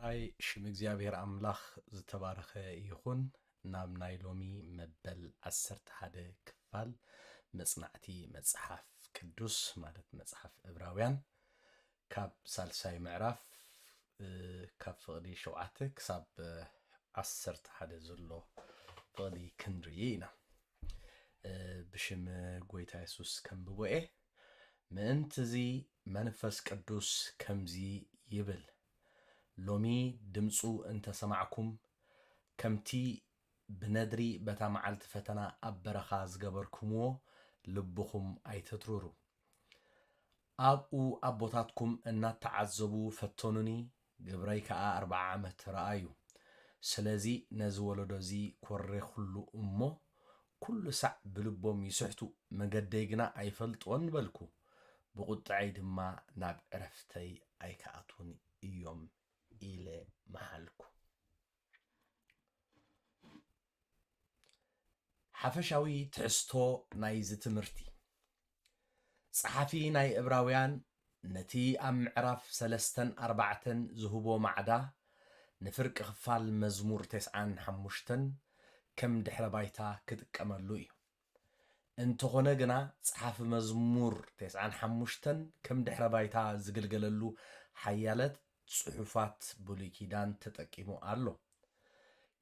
ረብኣይ ሽም እግዚኣብሔር ኣምላኽ ዝተባረኸ ይኹን ናብ ናይ ሎሚ መበል 11 ክፋል መጽናዕቲ መጽሓፍ ቅዱስ ማለት መጽሓፍ ዕብራውያን ካብ ሳልሳይ ምዕራፍ ካብ ፍቕዲ 7 ክሳብ 11 ዘሎ ፍቕዲ ክንርኢ ኢና። ብሽም ጎይታ የሱስ ከምብቦኤ ምእንቲ እዚ መንፈስ ቅዱስ ከምዚ ይብል ሎሚ ድምፁ እንተሰማዕኩም ከምቲ ብነድሪ በታ መዓልቲ ፈተና ኣብ በረኻ ዝገበርኩምዎ ልብኹም ኣይተትሩሩ። ኣብኡ ኣቦታትኩም እናተዓዘቡ ፈተኑኒ ግብረይ ከዓ 40 ዓመት ረኣዩ። ስለዚ ነዚ ወለዶ እዚ ኮሬኹሉ እሞ ኩሉ ሳዕ ብልቦም ይስሕቱ መገደይ ግና ኣይፈልጥዎን በልኩ ብቁጥዐይ ድማ ናብ ዕረፍተይ ኣይከኣቱን እዮም ኢለ መሃልኩ። ሓፈሻዊ ትሕዝቶ ናይዚ ትምህርቲ ጸሓፊ ናይ ዕብራውያን ነቲ ኣብ ምዕራፍ 3-4 ዝህቦ ማዕዳ ንፍርቂ ክፋል መዝሙር 95 ከም ድሕረ ባይታ ክጥቀመሉ እዩ። እንተኾነ ግና ጸሓፊ መዝሙር 95 ከም ድሕረ ባይታ ዝግልገለሉ ሓያለት ጽሑፋት ብሉይ ኪዳን ተጠቂሙ ኣሎ።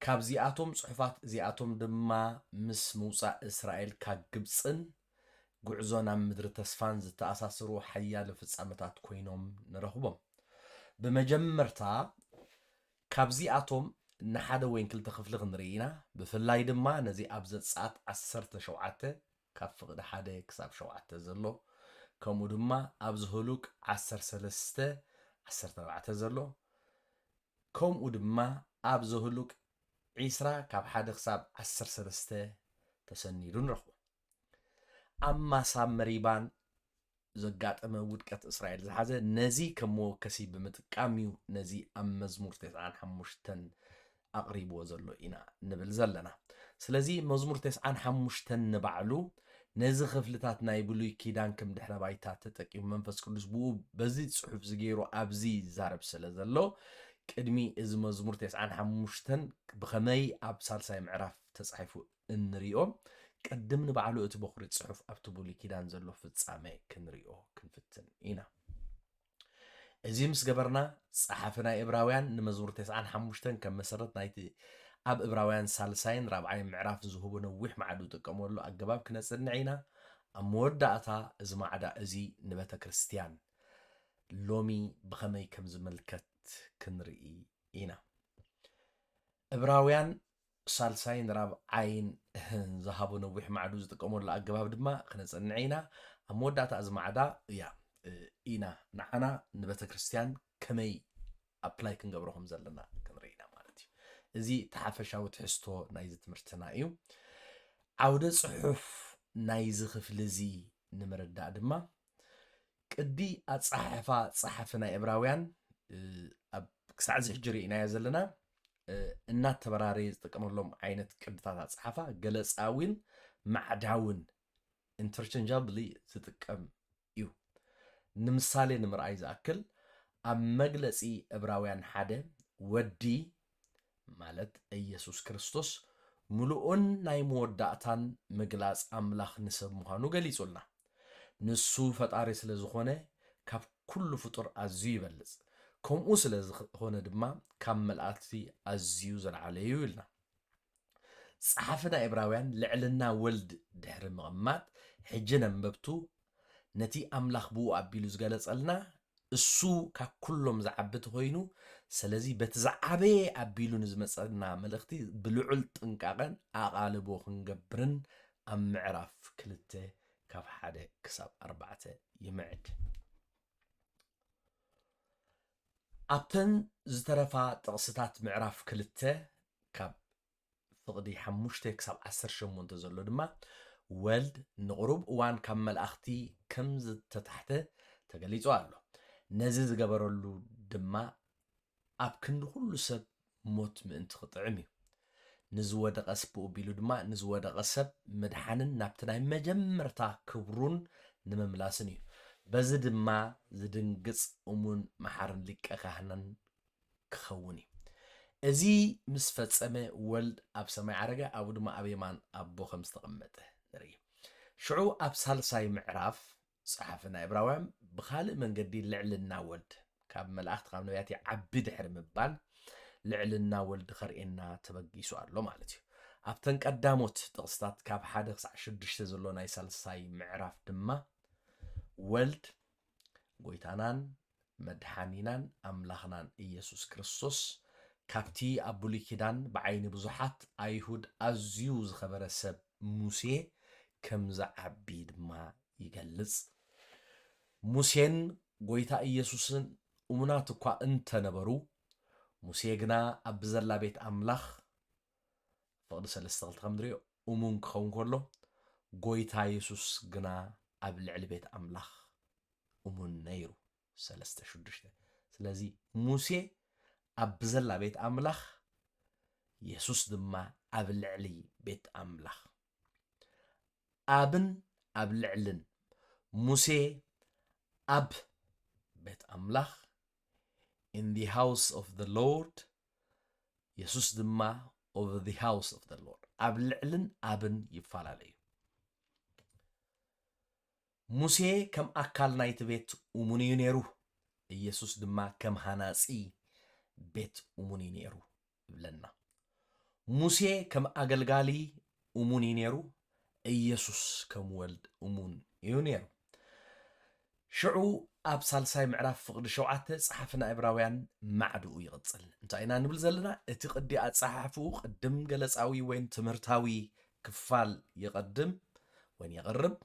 ካብዚኣቶም ጽሑፋት እዚኣቶም ድማ ምስ ምውፃእ እስራኤል ካብ ግብፅን ጉዕዞ ናብ ምድሪ ተስፋን ዝተኣሳሰሩ ሓያል ፍጻመታት ኮይኖም ንረኽቦም። ብመጀመርታ ካብዚኣቶም ንሓደ ወይ ክልተ ክፍሊ ክንርኢ ኢና። ብፍላይ ድማ ነዚ ኣብ ዘጸአት 17 ካብ ፍቕዲ 1 ክሳብ 7 ዘሎ ከምኡ ድማ ኣብ ዝህሉቅ 13-14 ዘሎ ከምኡ ድማ ኣብ ዝህሉቅ 20 ካብ 1 ክሳብ 13 ተሰኒዱ ንረኽቦ። ኣብ ማሳብ መሪባን ዘጋጠመ ውድቀት እስራኤል ዝሓዘ ነዚ ከም መወከሲ ብምጥቃም እዩ ነዚ ኣብ መዝሙር 95 ኣቕሪብዎ ዘሎ ኢና ንብል ዘለና። ስለዚ መዝሙር 95 ንባዕሉ ነዚ ክፍልታት ናይ ብሉይ ኪዳን ከም ድሕረ ባይታ ተጠቂሙ መንፈስ ቅዱስ ብኡ በዚ ጽሑፍ ዝገይሩ ኣብዚ ዛረብ ስለ ዘሎ ቅድሚ እዚ መዝሙር 95 ብኸመይ ኣብ ሳልሳይ ምዕራፍ ተጻሒፉ እንሪኦ ቅድም ንባዕሉ እቲ በኹሪ ጽሑፍ ኣብቲ ብሉይ ኪዳን ዘሎ ፍጻሜ ክንሪኦ ክንፍትን ኢና። እዚ ምስ ገበርና ጸሓፊ ናይ ዕብራውያን ንመዝሙር 95 ከም መሰረት ናይቲ ኣብ ዕብራውያን ሳልሳይን 4ይ ምዕራፍ ዝህቡ ነዊሕ ማዕዱ ጥቀመሉ ኣገባብ ክነጽንዕ ኢና። ኣብ መወዳእታ እዚ ማዕዳ እዚ ንቤተ ክርስቲያን ሎሚ ብኸመይ ከም ዝምልከት ክንርኢ ኢና። ዕብራውያን ሳልሳይን 4ይን ዝሃቡ ነዊሕ ማዕዱ ዝጥቀመሉ ኣገባብ ድማ ክነጽንዕ ኢና። ኣብ መወዳእታ እዚ ማዕዳ ኢና ንዓና ንቤተ ክርስቲያን ከመይ ኣፕላይ ክንገብሮም ዘለና ክንርኢ ኢና ማለት እዩ። እዚ ተሓፈሻዊ ትሕዝቶ ናይዚ ትምህርትና እዩ። ዓውደ ጽሑፍ ናይዚ ክፍሊ እዚ ንምርዳእ ድማ ቅዲ ኣጻሕፋ ጸሓፊ ናይ ዕብራውያን ኣብ ክሳዕ ዝሕጂ ርኢናዮ ዘለና እናተበራረየ ዝጥቀመሎም ዓይነት ቅድታት ኣጻሕፋ ገለጻዊን ማዕዳውን ኢንተርቼንጃብሊ ዝጥቀም እዩ። ንምሳሌ ንምርኣይ ዝኣክል ኣብ መግለጺ ዕብራውያን 1 ወዲ ማለት ኢየሱስ ክርስቶስ ምሉኡን ናይ መወዳእታን ምግላጽ ኣምላኽ ንሰብ ምዃኑ ገሊጹልና። ንሱ ፈጣሪ ስለ ዝኾነ ካብ ኩሉ ፍጡር ኣዝዩ ይበልጽ፣ ከምኡ ስለ ዝኾነ ድማ ካብ መላእክቲ ኣዝዩ ዘለዓለ እዩ ኢልና። ጸሓፊ ናይ ዕብራውያን ልዕልና ወልድ ድሕሪ ምቕማጥ ሕጂ ነንበብቱ ነቲ ኣምላኽ ብኡ ኣቢሉ ዝገለጸልና እሱ ካብ ኩሎም ዝዓብቲ ኮይኑ ስለዚ በቲ ዝዓበየ ኣቢሉ ንዝመጸና መልእኽቲ ብልዑል ጥንቃቐን ኣቓልቦ ክንገብርን ኣብ ምዕራፍ 2 ካብ 1 ክሳብ 4 ይምዕድ። ኣብተን ዝተረፋ ጥቕስታት ምዕራፍ 2 ካብ ፍቕዲ 5 ክሳብ 18 ዘሎ ድማ ወልድ ንቑሩብ እዋን ካብ መላእኽቲ ከም ዝተታሕተ ተገሊጹ ኣሎ። ነዚ ዝገበረሉ ድማ ኣብ ክንዲ ኩሉ ሰብ ሞት ምእንቲ ክጥዕም እዩ። ንዝወደቐ ሰብ ኣቢሉ ድማ ንዝወደቐ ሰብ ምድሓንን ናብቲ ናይ መጀመርታ ክብሩን ንምምላስን እዩ። በዚ ድማ ዝድንግጽ እሙን መሓርን ሊቀ ካህናን ክኸውን እዩ እዚ ምስ ፈጸመ ወልድ ኣብ ሰማይ ዓረገ ኣብኡ ድማ ኣብ የማን ኣቦ ከም ዝተቐመጠ ንርኢ ሽዑ ኣብ ሳልሳይ ምዕራፍ ጸሓፊ ናይ ዕብራውያን ብኻልእ መንገዲ ልዕልና ወልድ ካብ መላእኽቲ ካብ ነቢያት ዓቢ ድሕሪ ምባል ልዕልና ወልድ ኸርኤና ተበጊሱ ኣሎ ማለት እዩ ኣብተን ቀዳሞት ጥቕስታት ካብ 1 ክሳብ 6 ዘሎ ናይ ሳልሳይ ምዕራፍ ድማ ወልድ ጎይታናን መድሓኒናን ኣምላኽናን ኢየሱስ ክርስቶስ ካብቲ ኣብ ብሉይ ኪዳን ብዓይኒ ብዙሓት ኣይሁድ ኣዝዩ ዝኸበረ ሰብ ሙሴ ከም ዝዓቢ ድማ ይገልጽ ሙሴን ጎይታ ኢየሱስን እሙናት እኳ እንተነበሩ ሙሴ ግና ኣብ ዘላ ቤት ኣምላኽ ፍቕዲ 3 ከም ንሪኦ እሙን ክኸውን ከሎ ጎይታ ኢየሱስ ግና ኣብ ልዕሊ ቤት ኣምላኽ እሙን ነይሩ 3:6 ስለዚ ሙሴ ኣብ ዘላ ቤት ኣምላኽ ኢየሱስ ድማ ኣብ ልዕሊ ቤት ኣምላኽ ኣብን ኣብ ልዕልን ሙሴ ኣብ ቤት ኣምላኽ in the house of the Lord ኢየሱስ ድማ over the house of the Lord ኣብ ልዕልን ኣብን ይፈላለዩ ሙሴ ከም ኣካል ናይቲ ቤት እሙን እዩ ነይሩ ኢየሱስ ድማ ከም ሃናጺ ቤት እሙን እዩ ነይሩ ይብለና ሙሴ ከም ኣገልጋሊ እሙን እዩ ነይሩ ኢየሱስ ከም ወልድ እሙን እዩ ነይሩ ሽዑ ኣብ ሳልሳይ ምዕራፍ ፍቕዲ 7 ጸሓፍና ዕብራውያን ማዕድኡ ይቕጽል እንታይ ኢና ንብል ዘለና እቲ ቅዲ ኣጸሓፍኡ ቅድም ገለጻዊ ወይ ትምህርታዊ ክፋል ይቐድም ወይ ይቕርብ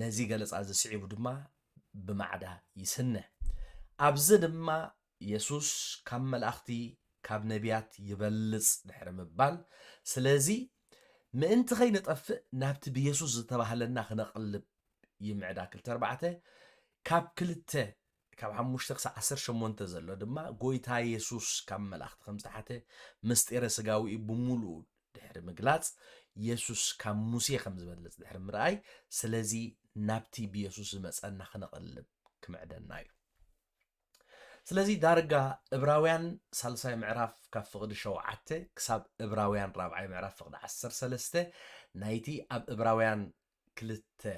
ነዚ ገለጻ ዝስዒቡ ድማ ብማዕዳ ይስንሕ ኣብዚ ድማ ኢየሱስ ካብ መላእኽቲ ካብ ነቢያት ይበልጽ ድሕሪ ምባል ስለዚ ምእንቲ ኸይንጠፍእ ናብቲ ብኢየሱስ ዝተባህለና ክነቕልብ ይምዕዳ 2:4 ካብ 2 ካብ 5 ክሳብ 18 ዘሎ ድማ ጎይታ ኢየሱስ ካብ መላእኽቲ ከም ዝተሓተ ምስጢረ ስጋዊ ብምሉኡ ድሕሪ ምግላጽ ኢየሱስ ካብ ሙሴ ከም ዝበልጽ ድሕሪ ምርኣይ ስለዚ ናብቲ ብኢየሱስ ዝመጸና ክነቕልብ ክምዕደና እዩ ስለዚ ዳርጋ ዕብራውያን ሳልሳይ ምዕራፍ ካብ ፍቕዲ 7 ክሳብ ዕብራውያን 4ይ ምዕራፍ ፍቕዲ 13 ናይቲ ኣብ ዕብራውያን 2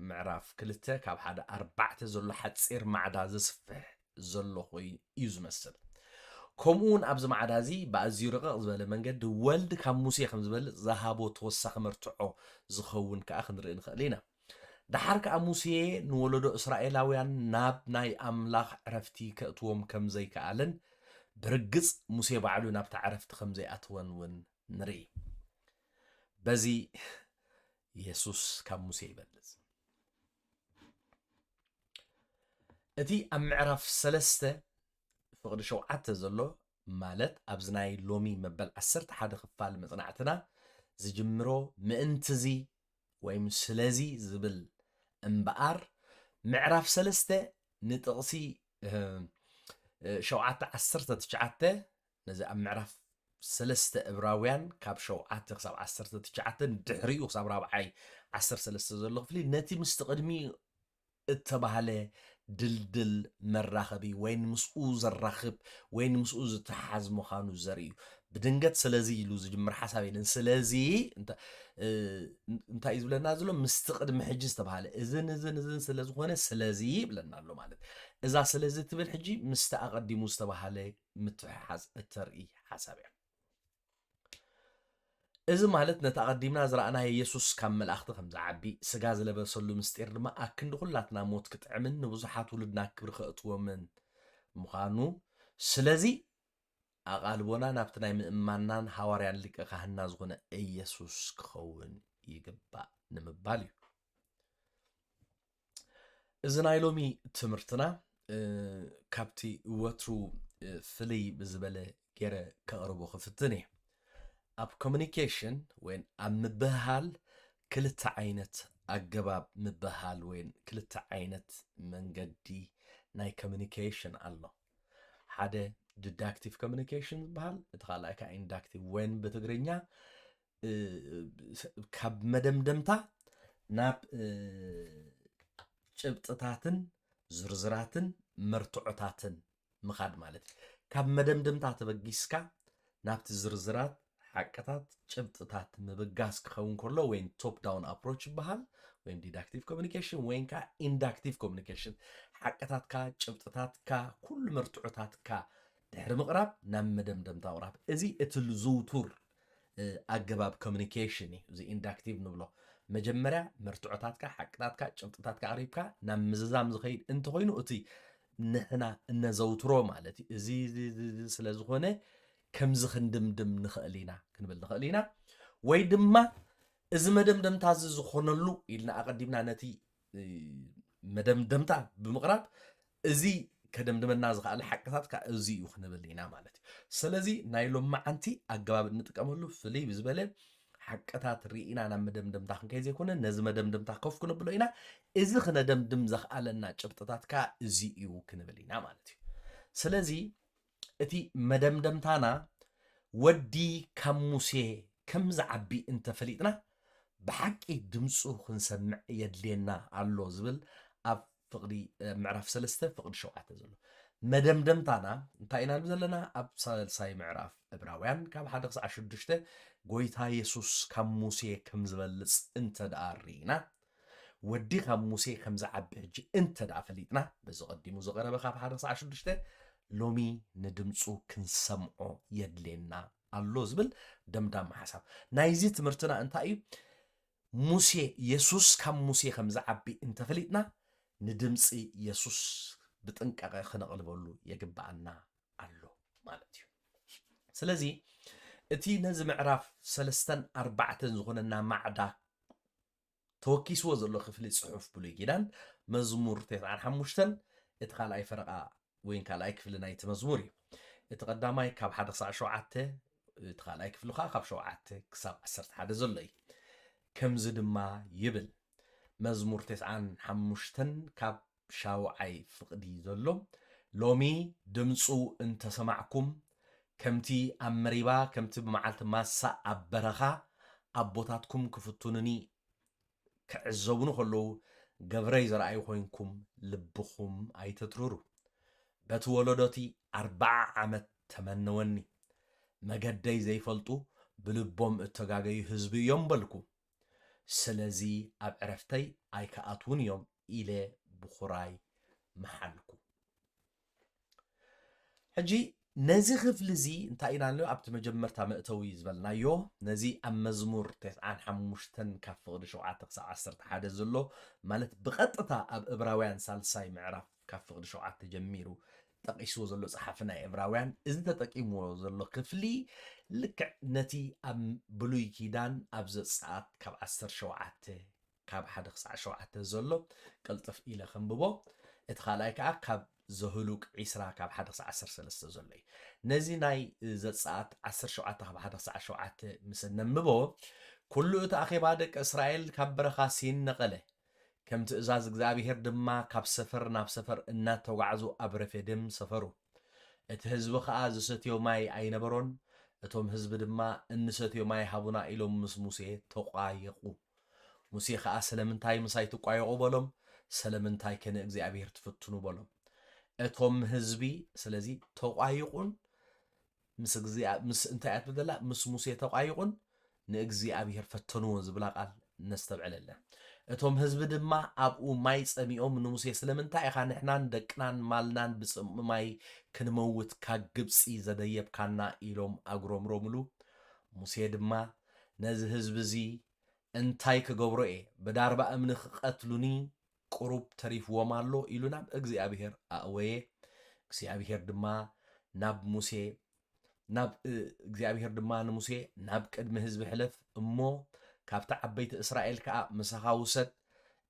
ምዕራፍ 2 ካብ 1:4 ዘሎ ሓፂር ማዕዳ ዝስፍሕ ዘሎ ኮይኑ እዩ ዝመስል ከምኡውን ኣብዚ ማዕዳ እዚ ብኣዝዩ ርቕቕ ዝበለ መንገዲ ወልድ ካብ ሙሴ ከም ዝበልጽ ዝሃቦ ተወሳኺ መርትዖ ዝኸውን ከዓ ክንርኢ ንኽእል ኢና ድሓር ከዓ ሙሴ ንወለዶ እስራኤላውያን ናብ ናይ ኣምላኽ ዕረፍቲ ከእትዎም ከም ዘይከኣለን ብርግጽ ሙሴ ባዕሉ ናብቲ ዕረፍቲ ከም ዘይኣትወን እውን ንርኢ በዚ ኢየሱስ ካብ ሙሴ ይበልጽ እቲ ኣብ ምዕራፍ 3 ፍቕዲ 7 ዘሎ ማለት ኣብዚ ናይ ሎሚ መበል 11 ክፋል መጽናዕትና ዝጅምሮ ምእንትዚ ወይም ስለዚ ዝብል እምበኣር ምዕራፍ 3 ንጥቕሲ 7:19 ነዚ ኣብ ምዕራፍ 3 ዕብራውያን ካብ 7 ክሳብ 19 ድሕሪኡ ክሳብ 4ይ 13 ዘሎ ክፍሊ ነቲ ምስቲ ቅድሚ እተባህለ ድልድል መራኸቢ ወይ ምስኡ ዘራኽብ ወይ ምስኡ ዝተሓዝ ምዃኑ ዘርኢ እዩ ብድንገት ስለዚ ኢሉ ዝጅምር ሓሳብ የለን ስለዚ እንታይ እዩ ዝብለና ዘሎ ምስቲ ቅድሚ ሕጂ ዝተባህለ እዝን ስለ ዝኾነ ስለዚ ይብለና ኣሎ ማለት እዛ ስለዚ ትብል ሕጂ ምስቲ ኣቐዲሙ ዝተባህለ ምትሕሓዝ እተርኢ ሓሳብ እያ እዚ ማለት ነቲ ኣቐዲምና ዝረኣናዮ ኢየሱስ ካብ መላእኽቲ ከም ዝዓቢ ስጋ ዝለበሰሉ ምስጢር ድማ ኣክንዲ ኩላትና ሞት ክጥዕምን ንብዙሓት ውሉድና ክብሪ ከእትዎምን ምዃኑ ስለዚ ኣቓልቦና ናብቲ ናይ ምእማናን ሃዋርያን ሊቀ ካህንና ዝኾነ ኢየሱስ ክኸውን ይግባእ ንምባል እዩ እዚ ናይ ሎሚ ትምህርትና ካብቲ ወትሩ ፍልይ ብዝበለ ገይረ ከቕርቦ ክፍትን እየ ኣብ ኮሚኒኬሽን ወይ ኣብ ምብህሃል ክልተ ዓይነት ኣገባብ ምብህሃል ወይ ክልተ ዓይነት መንገዲ ናይ ኮሚኒኬሽን ኣሎ ሓደ ዲዳክቲቭ ኮሚኒኬሽን ዝበሃል እቲ ካልኣይ ከዓ ኢንዳክቲቭ ወይን ብትግርኛ ካብ መደምደምታ ናብ ጭብጥታትን ዝርዝራትን መርትዖታትን ምኻድ ማለት ካብ መደምደምታ ተበጊስካ ናብቲ ዝርዝራት ሓቀታት ጭብጥታት ምብጋስ ክኸውን ከሎ ወይን ቶፕ ዳውን አፕሮች ይበሃል ወይም ዲዳክቲቭ ኮሚኒኬሽን ወይን ካ ኢንዳክቲቭ ኮሚኒኬሽን ሓቀታትካ ጭብጥታትካ ኩሉ መርትዖታትካ ድሕሪ ምቕራብ ናብ መደምደምታ ምቕራብ እዚ እቲ ዝውቱር ኣገባብ ኮሚኒኬሽን እዩ። እዚ ኢንዳክቲቭ ንብሎ መጀመርያ መርትዖታትካ ሓቀታትካ ጭብጥታትካ ኣቕሪብካ ናብ ምዝዛም ዝኸይድ እንተኮይኑ እቲ ንሕና እነዘውትሮ ማለት እዩ። እዚ ስለ ዝኾነ ከምዚ ክንድምድም ንኽእል ኢና ክንብል ንኽእል ኢና ወይ ድማ እዚ መደምደምታ ዝኾነሉ ኢልና ኣቐዲምና ነቲ መደምደምታ ብምቕራብ እዚ ከደምድመና ዝኽእል ሓቅታትካ እዚ እዩ ክንብል ኢና ማለት እዩ። ስለዚ ናይ ሎም መዓንቲ ኣገባብ እንጥቀመሉ ፍልይ ብዝበለ ሓቅታት ርኢና ናብ መደምደምታ ክንከይ ዘይኮነ ነዚ መደምደምታ ከፍ ክንብሎ ኢና እዚ ክነደምድም ዘኽኣለና ጭብጥታትካ እዚ እዩ ክንብል ኢና ማለት እዩ። ስለዚ እቲ መደምደምታና ወዲ ካብ ሙሴ ከም ዝዓቢ እንተፈሊጥና ብሓቂ ድምፁ ክንሰምዕ የድልየና ኣሎ ዝብል ኣብ ፍቕዲ ምዕራፍ 3 ፍቕዲ 7 ዘሎ መደምደምታና እንታይ ኢና ዘለና ኣብ ሳልሳይ ምዕራፍ ዕብራውያን ካብ 1 ክሳብ 6 ጎይታ ኢየሱስ ካብ ሙሴ ከም ዝበልፅ እንተደኣ ርኢና ወዲ ካብ ሙሴ ከም ዝዓቢ ሕጂ እንተደኣ ፈሊጥና በዚ ቀዲሙ ዝቐረበ ካብ 1 ክሳብ 6 ሎሚ ንድምፁ ክንሰምዖ የድልየና ኣሎ ዝብል ደምዳም ሓሳብ ናይዚ ትምህርትና እንታይ እዩ? ሙሴ ኢየሱስ ካብ ሙሴ ከም ዝዓቢ እንተፈሊጥና ንድምፂ ኢየሱስ ብጥንቃቐ ክነቕልበሉ የግባአና ኣሎ ማለት እዩ። ስለዚ እቲ ነዚ ምዕራፍ 3 4 ዝኾነና ማዕዳ ተወኪስዎ ዘሎ ክፍሊ ጽሑፍ ብሉይ ኪዳን መዝሙር 95 እቲ ካልኣይ ፈረቓ ወይን ካልኣይ ክፍሊ ናይቲ መዝሙር እዩ። እቲ ቀዳማይ ካብ 1 ክሳብ 7 እቲ ካልኣይ ክፍሊ ከዓ ካብ 7 ክሳብ 11 ዘሎ እዩ። ከምዚ ድማ ይብል መዝሙር 95 ካብ 7 ፍቕዲ ዘሎ ሎሚ ድምፁ እንተሰማዕኩም ከምቲ ኣብ መሪባ ከምቲ ብመዓልቲ ማሳእ ኣብ በረኻ ኣቦታትኩም ክፍቱንኒ ክዕዘቡኑ ከለዉ ገብረይ ዘረኣዩ ኮይንኩም ልብኹም ኣይተትርሩ በቲ ወለዶቲ 40 ዓመት ተመነወኒ መገደይ ዘይፈልጡ ብልቦም እተጋገዩ ህዝቢ እዮም በልኩ ስለዚ ኣብ ዕረፍተይ ኣይከኣትውን እዮም ኢለ ብኹራይ መሓልኩ። ሕጂ ነዚ ክፍሊ እዚ እንታይ ኢና ንሪኦ ኣብቲ መጀመርታ መእተዊ ዝበልናዮ ነዚ ኣብ መዝሙር 95 ካብ ፍቕዲ 7 ክሳብ 11 ዘሎ ማለት ብቐጥታ ኣብ ዕብራውያን ሳልሳይ ምዕራፍ ካብ ፍቕዲ 7 ጀሚሩ ጠቂስዎ ዘሎ ፀሓፊ ናይ ዕብራውያን እዚ ተጠቂምዎ ዘሎ ክፍሊ ልክዕ ነቲ ኣብ ብሉይ ኪዳን ኣብ ዘፀኣት ካብ 17 ካብ 1 ክሳብ 7 ዘሎ ቅልጥፍ ኢለ ከንብቦ እቲ ካልኣይ ከዓ ካብ ዘህሉቅ 20 ካብ 1 ክሳብ 13 ዘሎ እዩ። ነዚ ናይ ዘፀኣት 17 ካብ 1 ክሳብ 7 ምስ ነንብቦ ኩሉ እቲ ኣኼባ ደቂ እስራኤል ካብ በረኻ ሲን ነቐለ ከም ትእዛዝ እግዚኣብሔር ድማ ካብ ሰፈር ናብ ሰፈር እናተጓዕዙ ኣብ ረፊድም ሰፈሩ እቲ ህዝቢ ከዓ ዝሰትዮ ማይ ኣይነበሮን እቶም ህዝቢ ድማ እንሰትዮ ማይ ሃቡና ኢሎም ምስ ሙሴ ተቋየቁ ሙሴ ከዓ ስለምንታይ ምሳይ ትቋየቁ በሎም ስለምንታይ ከነ እግዚኣብሔር ትፍትኑ በሎም እቶም ህዝቢ ስለዚ ተቋይቁን ምስ እንታይ ኣትበደላ ምስ ሙሴ ተቋይቁን ንእግዚኣብሔር ፈተንዎ ዝብላ ቃል ነስተብዕለለ እቶም ህዝቢ ድማ ኣብኡ ማይ ጸሚኦም ንሙሴ ስለምንታይ ኢኻ ንሕናን ደቅናን ማልናን ብጽምኢ ማይ ክንመውት ካብ ግብፂ ዘደየብካና ኢሎም ኣጉረምረምሉ ሙሴ ድማ ነዚ ህዝቢ እዚ እንታይ ክገብሮ እየ ብዳርባ እምኒ ክቐትሉኒ ቁሩብ ተሪፍዎም ኣሎ ኢሉ ናብ እግዚኣብሔር ኣእወየ እግዚኣብሔር ድማ እግዚአብሔር ድማ ንሙሴ ናብ ቅድሚ ህዝቢ ሕለፍ እሞ ካብቲ ዓበይቲ እስራኤል ከዓ ምሳኻ ውሰድ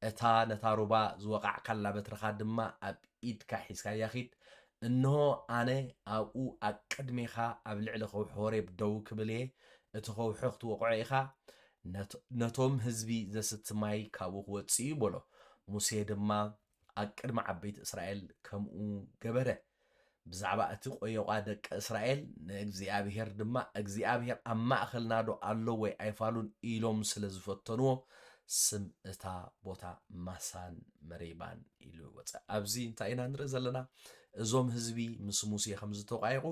እታ ነታ ሩባ ዝወቃዕካላ በትርኻ ድማ ኣብ ኢድካ ሒዝካ ያኺድ እንሆ ኣነ ኣብኡ ኣብ ቅድሜኻ ኣብ ልዕሊ ኸውሒ ሆሬብ ደው ክብል እየ እቲ ኸውሒ ክትወቅዖ ኢኻ ነቶም ህዝቢ ዘስቲ ማይ ካብኡ ክወፅኡ በሎ ሙሴ ድማ ኣብ ቅድሚ ዓበይቲ እስራኤል ከምኡ ገበረ ብዛዕባ እቲ ቆየቋ ደቂ እስራኤል ንእግዚኣብሔር ድማ እግዚኣብሔር ኣብ ማእኸልና ዶ ኣሎ ወይ ኣይፋሉን ኢሎም ስለ ዝፈተንዎ ስም እታ ቦታ ማሳን መሬባን ኢሉ ወፀ ኣብዚ እንታይ ኢና ንርኢ ዘለና እዞም ህዝቢ ምስ ሙሴ ከም ዝተቋየቁ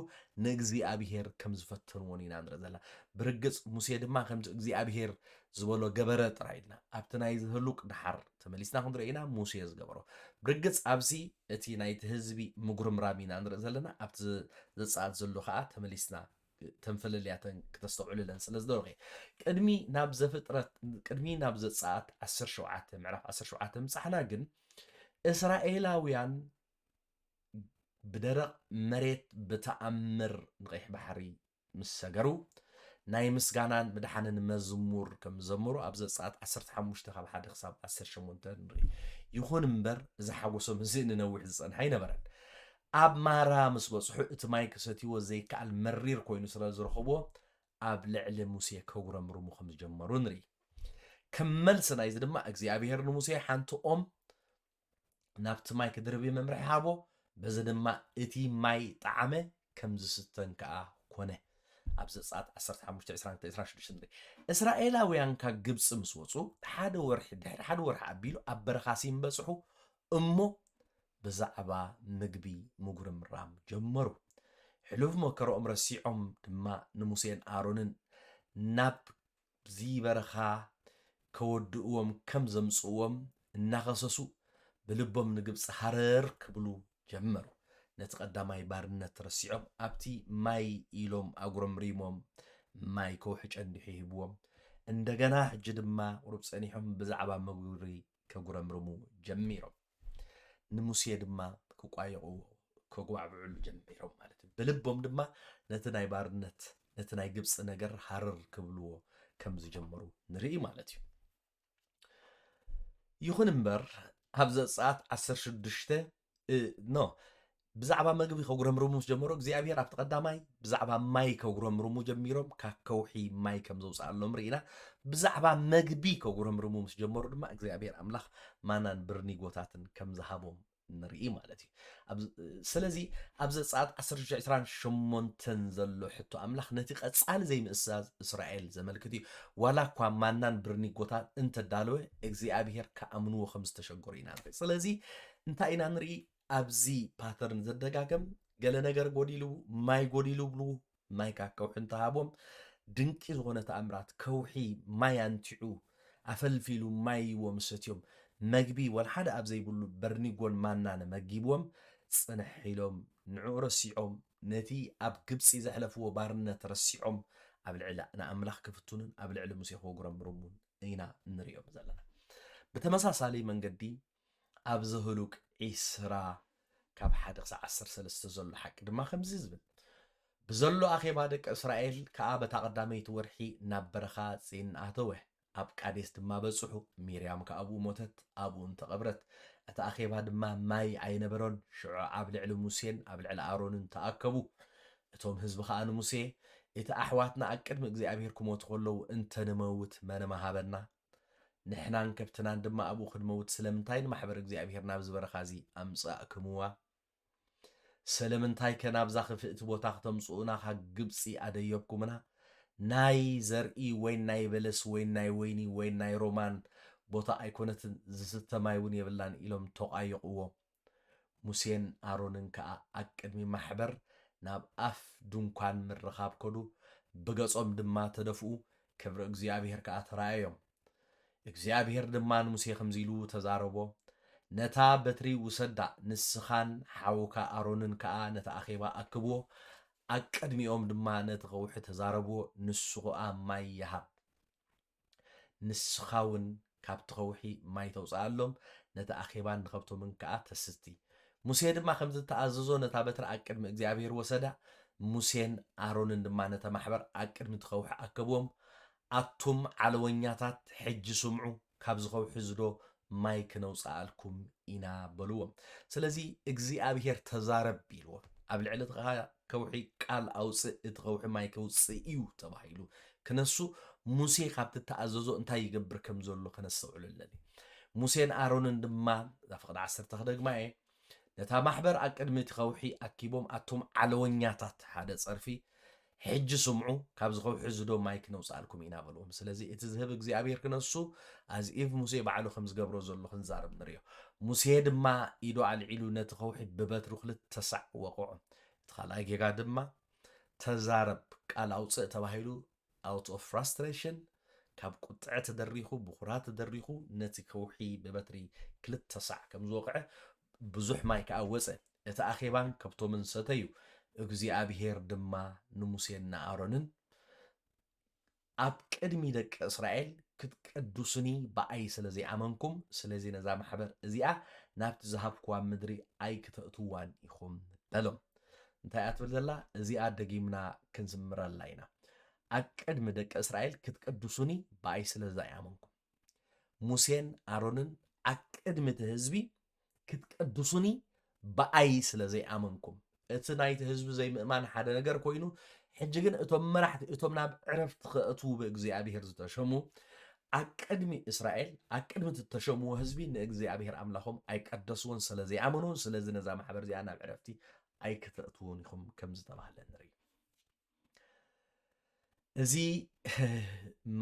ንእግዚአብሔር ከም ዝፈተንዎን ኢና ንርኢ ዘለና ብርግጽ ሙሴ ድማ ከም እግዚአብሔር ዝበሎ ገበረ ጥራይ ኢልና ኣብቲ ናይ ዝህሉቅ ድሓር ተመሊስና ክንርኢ ኢና ሙሴ ዝገበሮ ብርግጽ ኣብዚ እቲ ናይቲ ህዝቢ ምጉርምራም ኢና ንርኢ ዘለና ኣብቲ ዘጻት ዘሎ ከዓ ተመሊስና ተንፈልልያተን ክተስተውዕሉለን ስለ ዝደረኸ ቅድሚ ናብ ዘፍጥረት ቅድሚ ናብ ዘጻት 17 ምዕራፍ 17 ምጻሕና ግን እስራኤላውያን بدرق مريت بتأمر نقيح بحري مسجرو ناي مسجانان مدحنن مزمور كم زمرو أبزت ساعات 15 تخاب حد حساب 10 شمونتن نري يخون مبر إذا حوسو مزين نوح زن هاي نبرد أب مارا مسبوس حق مايك ستيو زي كعل مرير كوينو سلا زرخبو أب لعل موسى كورم رمو خمس جمرو نري كمل سنة إذا ما أجزي أبي هرن موسى حنتو نابت مايك دربي ممرح حابو بزدما اتي ماي طعمه كم زستن كا كونه ابز صات 15 20 اسرائيلاويان كا ግብጽ مسوصو ሓደ ወርሕ አቢሉ ኣብ በረኻሲም በጽሑ እሞ ብዛዕባ ምግቢ ምጉርምራም ጀመሩ ሕሉፍ መከሮም ረሲዖም ድማ ንሙሴን አሮንን ናብ ዚ በረኻ ከወድኡዎም ከም ዘምጽዎም እናኸሰሱ ብልቦም ንግብጽ ሃረር ክብሉ ጀመሩ ነተቀዳማይ ባርነት ረሲዖም ኣብቲ ማይ ኢሎም አጉረምሪሞም ማይ ከውሕጨን ዲሂብዎም እንደገና ሕጂ ድማ ቁርብ ጸኒሖም ብዛዕባ መጉሪ ከጉረምርሙ ጀሚሮም ንሙሴ ድማ ክቋየቁ ከጓዕብዑሉ ጀሚሮም ማለት ብልቦም ድማ ነቲ ናይ ባርነት ነቲ ናይ ግብጽ ነገር ሃረር ክብልዎ ከም ዝጀመሩ ንርኢ ማለት እዩ ይኹን እምበር ኣብ ዘጻት 16 نو بزعبا مغبي كغرمرمو جمرو እግዚአብሔር ኣብቲ ቀዳማይ ብዛዕባ ማይ ከጉረምርሙ ጀሚሮም ካከውሒ ማይ ከም ዘውፃሎም ርኢና ብዛዕባ መግቢ ከጉረምርሙ ምስ ጀመሩ ድማ እግዚአብሔር አምላኽ ማናን ብርኒ ጎታትን ከም ዝሃቦም ንርኢ ማለት እዩ ስለዚ ኣብ ዘጻት 16:28 ዘሎ ሕቶ አምላኽ ነቲ ቀጻል ዘይምእሳዝ እስራኤል ዘመልክት እዩ ዋላ እኳ ማናን ብርኒ ጎታት እንተዳለወ እግዚአብሔር ከኣምንዎ ከም ዝተሸገሩ ኢና ንርኢ ስለዚ እንታይ ኢና ንርኢ ኣብዚ ፓተርን ዘደጋገም ገለ ነገር ጎዲሉ ማይ ጎዲሉ ብሉ ማይ ካከውሕ እንተሃቦም ድንቂ ዝኾነ ተኣምራት ከውሒ ማይ አንቲዑ ኣፈልፊሉ ማይ ወምሰትዮም መግቢ ወልሓደ ኣብ ዘይብሉ በርኒጎን ማናነ መጊብዎም ጽንሕ ኢሎም ንዑ ረሲዖም ነቲ ኣብ ግብጺ ዘሕለፍዎ ባርነት ረሲዖም ኣብ ልዕሊ ንኣምላኽ ክፍቱንን ኣብ ልዕሊ ሙሴ ከጉረምርሙን ኢና ንሪኦም ዘለና ብተመሳሳሊ መንገዲ ኣብ ዝህሉቅ 20 ካብ 1 ክሳብ 13 ዘሎ ሓቂ ድማ ከምዚ ዝብል بزلو أخي بعدك إسرائيل كأب تقدميت ورحي نبرخا زين أتوه أب قاديست ما بصحو ميريام كأبو موتت أبو انت قبرت أتا أخي بعد ما ماي عين برون شعو عبل على موسين عبل على آرون انت أكبو اتهم حزب خان موسى إتا أحواتنا أكد مجزي أبيركم وتقولوا انت نموت ما نمهابنا نحنا نكبتنا دما أبو خد موت سلمتين محبر جزي أبيرنا بزبرخازي أمساكموا سلمنتاي كنابزا خفت بوتا ختمصونا خا ግብጺ አደየብኩምና ናይ ዘርኢ ወይ ናይ በለስ ወይ ናይ ወይኒ ወይ ናይ ሮማን ቦታ አይኮነትን ዝስተማይውን የብላን ኢሎም ተቃይቅዎ ሙሴን አሮንን ከአ አቅድሚ ማሕበር ናብ አፍ ድንኳን ምርኻብ ከዱ በገጾም ድማ ተደፍኡ ክብረ እግዚአብሔር ከአ ተራዮም እግዚአብሔር ድማ ሙሴ ከምዚሉ ተዛረቦ ነታ በትሪ ውሰዳ ንስኻን ሓውካ አሮንን ከአ ነታ አኼባ አክብዎ አቀድሚኦም ድማ ነቲ ኸውሒ ተዛረብዎ ንስኹአ ማይ ይሃብ ንስኻውን ካብቲ ኸውሒ ማይ ተውፅኣሎም ነቲ አኼባን ንኸብቶምን ከአ ተስቲ ሙሴ ድማ ከም ዝተኣዘዞ ነታ በትሪ አቀድሚ እግዚአብሔር ወሰዳ ሙሴን አሮንን ድማ ነታ ማሕበር አቀድሚ ተኸውሒ አክብዎም አቱም ዓለወኛታት ሕጂ ስምዑ ካብ ዝኸውሒ ዝዶ ማይ ክነውፅኣልኩም ኢና በልዎም ስለዚ እግዚአብሔር ተዛረብ ኢልዎ ኣብ ልዕሊ ከውሒ ቃል ኣውፅእ እቲ ኸውሒ ማይ ከውፅእ እዩ ተባሂሉ ክነሱ ሙሴ ካብቲ ተኣዘዞ እንታይ ይገብር ከም ዘሎ ክነስተውዕሉ ኣለኒ ሙሴን አሮንን ድማ ፍቅዲ 10 ክደግማ እየ ነታ ማሕበር ኣቅድሚ እቲ ኸውሒ ኣኪቦም ኣቶም ዓለወኛታት ሓደ ፀርፊ ሕጂ ስምዑ ካብ ዝኸውሒ ዝዶ ማይ ክነውፅኣልኩም ኢና በልዎም ስለዚ እቲ ዝህብ እግዚአብሔር ክነሱ ኣዝ ኢፍ ሙሴ ባዕሉ ከም ዝገብሮ ዘሎ ክንዛረብ ንሪኦ ሙሴ ድማ ኢዶ አልዒሉ ነቲ ከውሒ ብበትሪ ክልተ ሳዕ ወቅዖ እቲ ካልኣይ ጌጋ ድማ ተዛረብ ቃል ኣውፅእ ተባሂሉ out of frustration ካብ ቁጥዐ ተደሪኹ ብኩራት ተደሪኹ ነቲ ከውሒ ብበትሪ ክልተ ሳዕ ከም ዝወቅዐ ብዙሕ ማይ ከዓ ወፀ እቲ ኣኼባን ከብቶምን ሰተዩ እግዚኣብሔር ድማ ንሙሴን ንኣሮንን ኣብ ቅድሚ ደቂ እስራኤል ክትቀድሱኒ ብኣይ ስለ ዘይኣመንኩም ስለዚ ነዛ ማሕበር እዚኣ ናብቲ ዝሃብክዋ ምድሪ ኣይክተእትዋን ኢኹም በሎም እንታይ እያ ትብል ዘላ እዚኣ ደጊምና ክንዝምረላ ኢና ኣብ ቅድሚ ደቂ እስራኤል ክትቀድሱኒ ብኣይ ስለ ዘይኣመንኩም ሙሴን ኣሮንን ኣብ ቅድሚ እቲ ህዝቢ ክትቀድሱኒ ብኣይ ስለ ዘይኣመንኩም እቲ ናይቲ ህዝቢ ዘይምእማን ሓደ ነገር ኮይኑ ሕጂ ግን እቶም መራሕቲ እቶም ናብ ዕረፍቲ ክእትዉ ብእግዚኣብሔር ዝተሸሙ ኣብ ቅድሚ እስራኤል ኣብ ቅድሚ እተሸምዎ ህዝቢ ንእግዚኣብሔር ኣምላኾም ኣይቀደስዎን ስለ ዘይኣመኑን ስለዚ ነዛ ማሕበር እዚኣ ናብ ዕረፍቲ ኣይክተእትውን ኢኹም ከም ዝተባህለ ንርኢ እዚ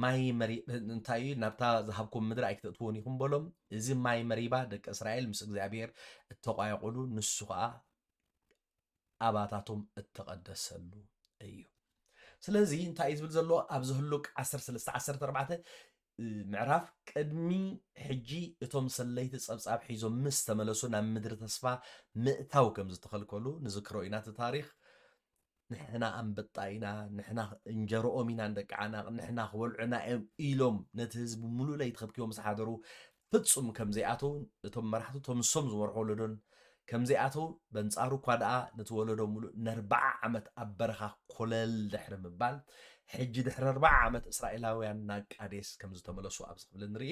ማይ መሪ እንታይ ናብታ ዝሃብኩም ምድሪ ኣይክተእትውን ኢኹም በሎም እዚ ማይ መሪባ ደቂ እስራኤል ምስ እግዚኣብሔር እተቋየቁሉ ንሱ ከዓ ኣባታቶም እተቀደሰሉ እዩ ስለዚ እንታይ ዝብል ዘሎ ኣብ ዝህሉቅ 13:14 ምዕራፍ ቅድሚ ሕጂ እቶም ሰለይቲ ፀብፃብ ሒዞም ምስ ተመለሱ ናብ ምድሪ ተስፋ ምእታው ከም ዝተኸልከሉ ንዝክሮ ኢና እቲ ታሪክ ንሕና ኣንበጣ ኢና ንሕና እንጀሮኦም ኢና ንደቂ ዓናቕ ንሕና ክበልዑና ኢሎም ነቲ ህዝቢ ሙሉእ ለይቲ ከብኪቦም ዝሓደሩ ፍፁም ከም ዘይኣተው እቶም መራሕቲ እቶም ንሶም ዝመርሑ ወለዶን ከም ዘይኣተው በንፃሩ እኳ ደኣ ነቲ ወለዶ ሙሉእ ን40 ዓመት ኣብ በረኻ ኮለል ድሕሪ ምባል ሕጂ ድሕሪ 40 ዓመት እስራኤላውያን ናብ ቃዴስ ከም ዝተመለሱ ኣብ ዝኽብል ንርኢ